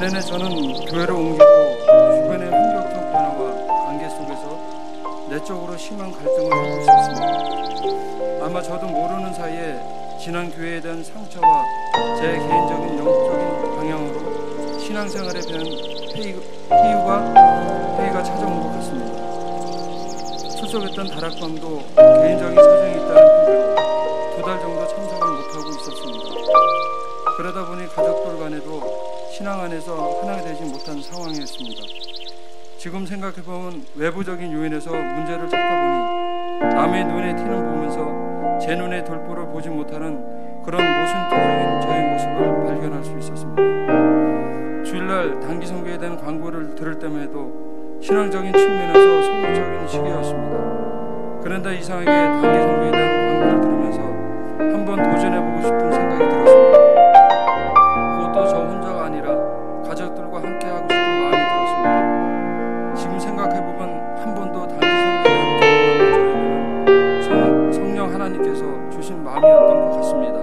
내내 저는 교회를 옮기고 주변의 환경적 변화와 관계 속에서 내적으로 심한 갈등을 하고 있었습니다. 아마 저도 모르는 사이에 지난 교회에 대한 상처와 제 개인적인 영적인 방향으로 신앙생활에 대한 회의가 찾아온 것 같습니다. 출석했던 다락방도 개인적인 사정이 있다는 핑계로 2달 정도 참석을 못하고 있었습니다. 그러다 보니 가족들 간에도 신앙 안에서 하나가 되지 못한 상황이었습니다. 지금 생각해보면 외부적인 요인에서 문제를 찾다 보니 남의 눈에 티는 보면서 제 눈에 돌보를 보지 못하는 그런 모순투적인 저의 모습을 발견할 수 있었습니다. 주일날 단기 선교에 대한 광고를 들을 때만 해도 신앙적인 측면에서 소극적인 시기였습니다. 그런데 이상하게 단기 선교에 대한 광고를 들으면서 한번 도전해보고 싶은 생각이 들었습니다. 그것도 저 혼자가 아니라 가족들과 함께 하고 싶은 마음이 들었습니다. 지금 생각해보면 한 번도 단기 선교에 대한 경험을 저에게는 성령 하나님께서 주신 마음이었던 것 같습니다.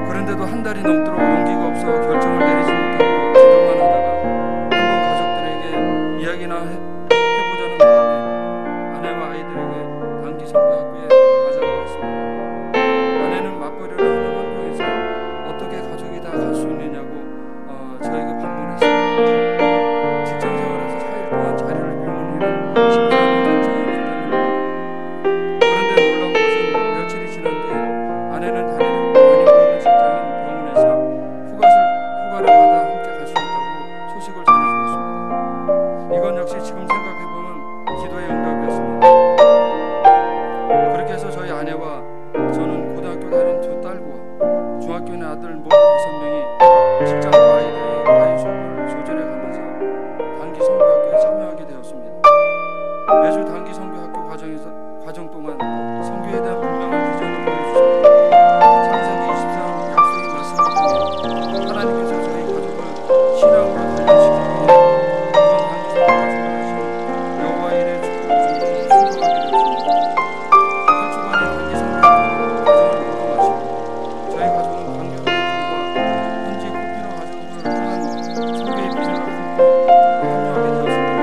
그런데도 한 달이 넘도록 용기가 없어 결정을 내리지 못하고 기도만 하다가 한번 가족들에게 이야기나 해보자는 마음에 아내와 아이들에게 단기 선교학교에 가자고 했습니다. 아내는 맞벌이를 하는 환경에서 어떻게 가족이 다 갈 수 있느냐고 저에게 반문했습니다. 직장 생활에서 4일 동안 자리를 비우는 일은 쉽지 않은 결정이었기 때문입니다. 그런데 놀라운 것은 며칠이 지난 뒤 아내는 다니고 있는 직장인 병원에서 휴가를 받아 함께 갈 수 있다고 소식을 전해주었습니다. 이건 역시 지금 생각해보면 기도의 응답이었습니다. 그렇게 해서 저희 아내와 저는 고등학교 다니는 2딸과 중학교 있는 아들 모두 5명이 직장과 아이들의 과외 수업을 조절해 가면서 단기 선교학교에 참여하게 되었습니다. 매주 단기 선교학교 과정 동안 선교에 대한 분명한 비전을 보여주셨고 창세기 24장 약속의 말씀을 통해 하나님께서 저희 가족을 신앙으로 단련시키기 위해 이번 단기 선교가 준비하신 여호와의 일의 축복을 순종하게 되었습니다. 한 주간의 단기 선교학교 과정을 모두 마치고 저희 가족은 관계자들과 현지 코피노 가족을 통한 선교의 비전을 품고 합류하게 되었습니다.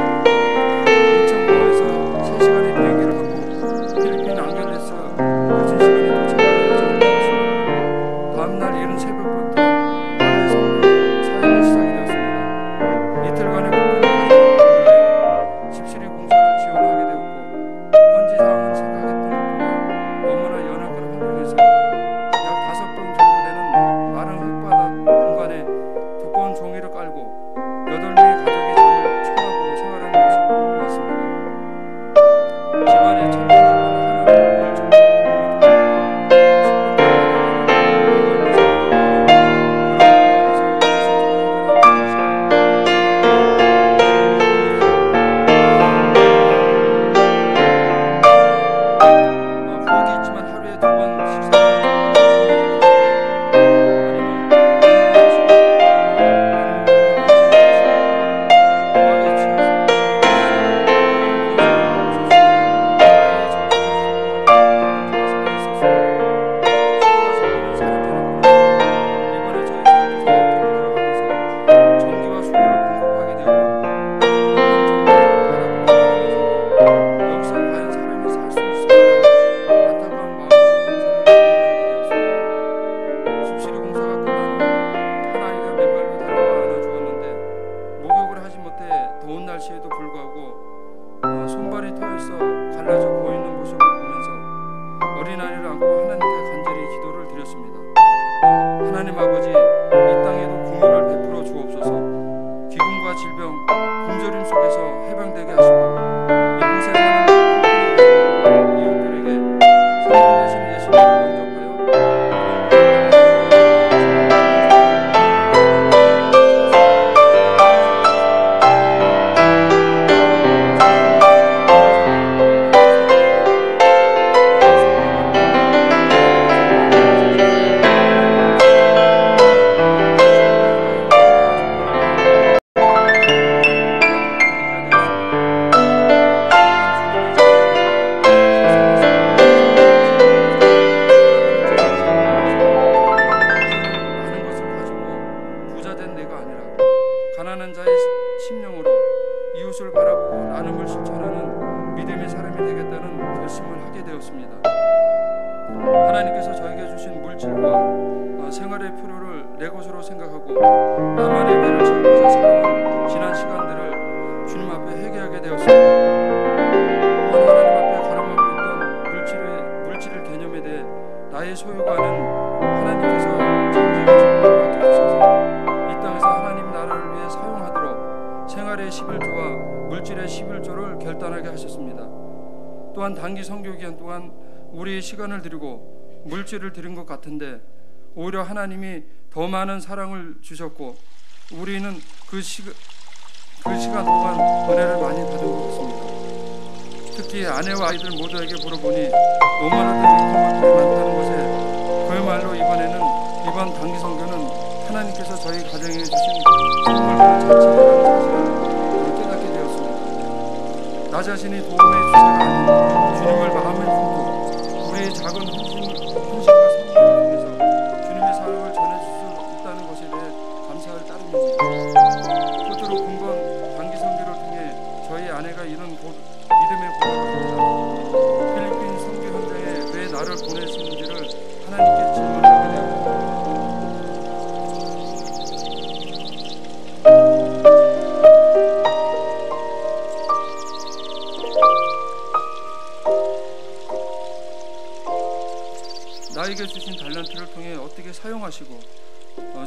인천공항에서 3시간의 비행기를 하고 필리핀 앙겔레스 늦은 시간에 도착할 예정을 되었습니다. 다음날 이른 새벽부터 해외 선교 사역이 시작이 되었습니다. 이틀간의 코피노 가족을 방문하여 집시리 공사를 지원하게 되었고 현지 상황을 생각했던 것보다 너무나 연약한 환경에서 약 5동 정도 되는 마른 흙바닥 공간에 두꺼운 종이를 깔고 8명의 가족이 잠을 청하고 생활하는 모습을 보았습니다. 집안에 천천히 하나님 5일 정도 공동이 부엌이 있지만 하루에 2번 식사를 더운 날씨에도 불구하고 손발이 터있어 갈라져 보이는 모습을 보면서 어린아이를 안고 하나님께 간절히 기도를 드렸습니다. 하나님 아버지, 이 땅에도 긍휼을 베풀어 주옵소서. 기근과 질병, 굶주림 속에서 해방되게 하시고 이곳에 사는 이웃들에게 생명 되신 예수님을 영접하여 되었습니다. 하나님께서 저에게 주신 물질과 생활의 필요를 내 것으로 생각하고 나만의 배를 채우고자 살아온 지난 시간들을 주님 앞에 회개하게 되었습니다. 또한 하나님 앞에 가늠하고 있던 물질의 개념에 대해 나의 소유가 아닌 하나님께서 창조의 축복을 받게 주셔서 이 땅에서 하나님 나라를 위해 사용하도록 생활의 11조와 물질의 11조를 결단하게 하셨습니다. 또한 단기 선교 기간 동안 우리의 시간을 드리고 물질을 드린 것 같은데 오히려 하나님이 더 많은 사랑을 주셨고 우리는 그 시간 동안 은혜를 많이 받은 것 같습니다. 특히 아내와 아이들 모두에게 물어보니 노마나도 위험한 많다는 것에 그야말로 이번 단기 선교는 하나님께서 저희 가정에 주신 선물 그 자체라는 사실을 깨닫게 되었습니다. 나 자신이 도움의 주체가 아닌 주님을 마음에 품고 우리의 작은 헌신과 선물을 통해서 주님의 사랑을 전해줄 수 있다는 것에 대해 감사할 따름입니다. 끝으로 본 단기 선교를 통해 저희 아내가 이런 믿음의 보답을 합니다. 필리핀 선교 현장에 왜 나를 보내시는지를 하나님께 질문하게 되었습니다. 나에게 주신 달란트를 통해 어떻게 사용하시고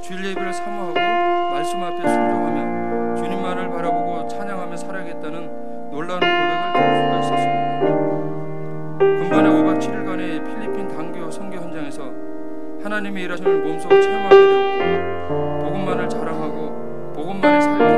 주일 예배를 사모하고 말씀 앞에 순종하며 주님만을 바라보고 찬양하며 살아야겠다는 놀라운 고백을 들을 수가 있었습니다. 군번의 5박 7일간의 필리핀 단교 선교 현장에서 하나님의 일하심을 몸소 체험하게 되었고 복음만을 자랑하고 복음만을 살기